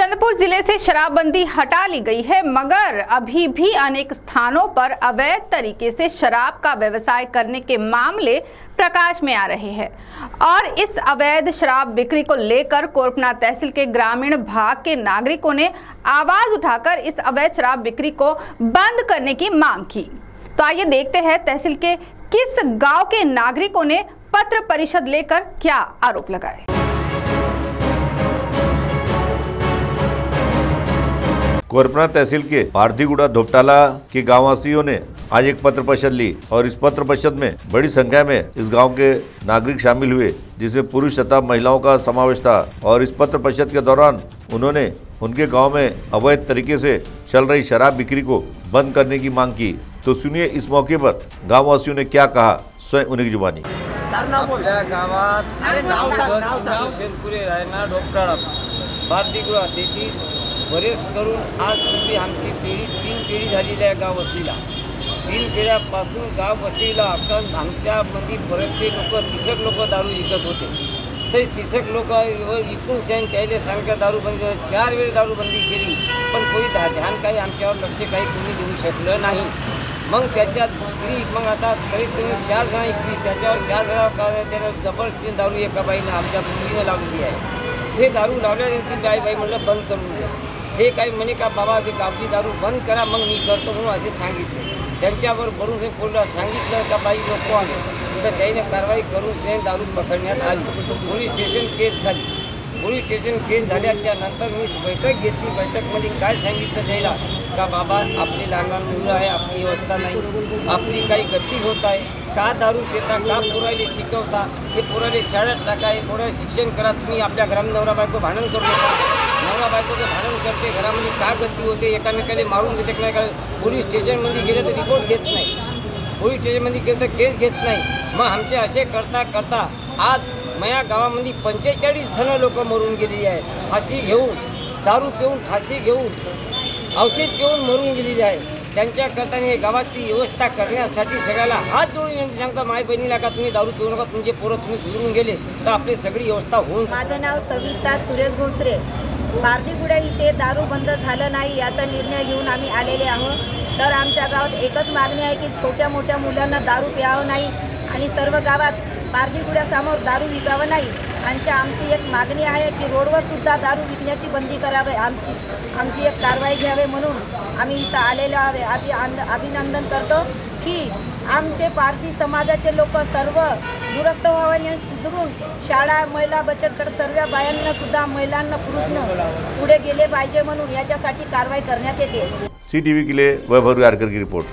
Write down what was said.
चंद्रपुर जिले से शराबबंदी हटा ली गई है, मगर अभी भी अनेक स्थानों पर अवैध तरीके से शराब का व्यवसाय करने के मामले प्रकाश में आ रहे हैं और इस अवैध शराब बिक्री को लेकर कोरपना तहसील के ग्रामीण भाग के नागरिकों ने आवाज उठाकर इस अवैध शराब बिक्री को बंद करने की मांग की। तो आइए देखते हैं तहसील के किस गांव के नागरिकों ने पत्र परिषद लेकर क्या आरोप लगाए। कोरपना तहसील के पारधीगुड़ा धोपटाला के गांववासियों ने आज एक पत्र परिषद ली और इस पत्र परिषद में बड़ी संख्या में इस गांव के नागरिक शामिल हुए, जिसमें पुरुष तथा महिलाओं का समावेश था। और इस पत्र परिषद के दौरान उन्होंने उनके गांव में अवैध तरीके से चल रही शराब बिक्री को बंद करने की मांग की। तो सुनिए इस मौके पर गाँववासियों ने क्या कहा, स्वयं उन्हीं की जुबानी। बरेच करून आज पूर्वी आमची तीन पिढी झालेली आहे गाव वस्तीला। 3 पिढ्यापासून गाव वस्तीला कारण आमच्यामध्ये बरेचसे लोक 30 लोक दारू विकत होते। तरी 30 लोक विकून त्याला सांगता दारू बंदी 4 वेळ दारू बंदी केली, पण कोणी ध्यान काही आमच्यावर लक्ष काही कोणी देऊ शकलं नाही। मग त्याच्यात मग आता तरी तुम्ही 4 जण विकली, त्याच्यावर 4 जण त्याला जबरदस्ती दारू एका बाईने आमच्या मुलीने लावलेली आहे। हे दारू लावल्यानंतर बाई म्हणलं बंद करून द्या। हे काही म्हणे का बाबा ते गावची दारू बंद करा, मग मी करतो म्हणून असे सांगितले। त्यांच्यावर भरून हे पोलिसाला सांगितलं का बाई नको आले, तर त्याने कारवाई करून ते दारू पकडण्यात आली। पोलीस स्टेशन केस झाली। पोलीस स्टेशन केस झाल्याच्या नंतर मी बैठक घेतली। बैठकमध्ये काय सांगितलं त्याला का बाबा आपली लहान मुलं आहे, आपली व्यवस्था नाही, आपली काही गती होत आहे, का दारू पिता, का पोराले शिकवता, हे पोराले शाळेत टाकाय, पोराले शिक्षण करा, तुम्ही आपल्या घरात नवरा बायको भांडण करू नका। नवरा बायकोचं भांडण करते, घरामध्ये का गती होते, एकामेकाला मारून देते नाही का। पोलीस स्टेशनमध्ये गेलं तर रिपोर्ट घेत नाही, पोलीस स्टेशनमध्ये गेलं तर केस घेत नाही। मग आमचे असे करता करता आज माझ्या गावामध्ये 45 जण लोक मरून गेलेली आहे, फाशी घेऊन, दारू पिऊन फाशी घेऊन, औषध पिऊन मरून गेलेली आहे। त्यांच्याकरता गावाची व्यवस्था करण्यासाठी सगळ्याला हात जोडून सांगता माय बहिणीला का तुम्ही दारू पिऊ नका, तुमचे पोरं तुम्ही सुधरून गेले तर आपली सगळी व्यवस्था होऊन। माझं नाव सविता सुरेश घोसरे। पारधीगुडा इथे दारू बंद झालं नाही याचा निर्णय घेऊन आम्ही आलेले आहोत। तर आमच्या गावात एकच मागणी आहे की छोट्या मोठ्या मुलांना दारू प्यावं नाही आणि सर्व गावात पारधीगुड्यासमोर दारू विकावं नाही। आमची एक मागणी आहे की रोडवर सुद्धा दारू विकण्याची बंदी करावी, आमची एक कारवाई घ्यावी म्हणून आम्ही इथं आलेलो आहे। अभिनंदन करतो की आमचे पारधी समाजाचे लोक सर्व दुरुस्त व्हावे, सुधरून शाळा, महिला बचत गट सर्व बायांना सुद्धा, महिलांना पुरुषांना पुढे गेले पाहिजे म्हणून याच्यासाठी कारवाई करण्यात येते। CTV के लिए वैभव गारकर की रिपोर्ट।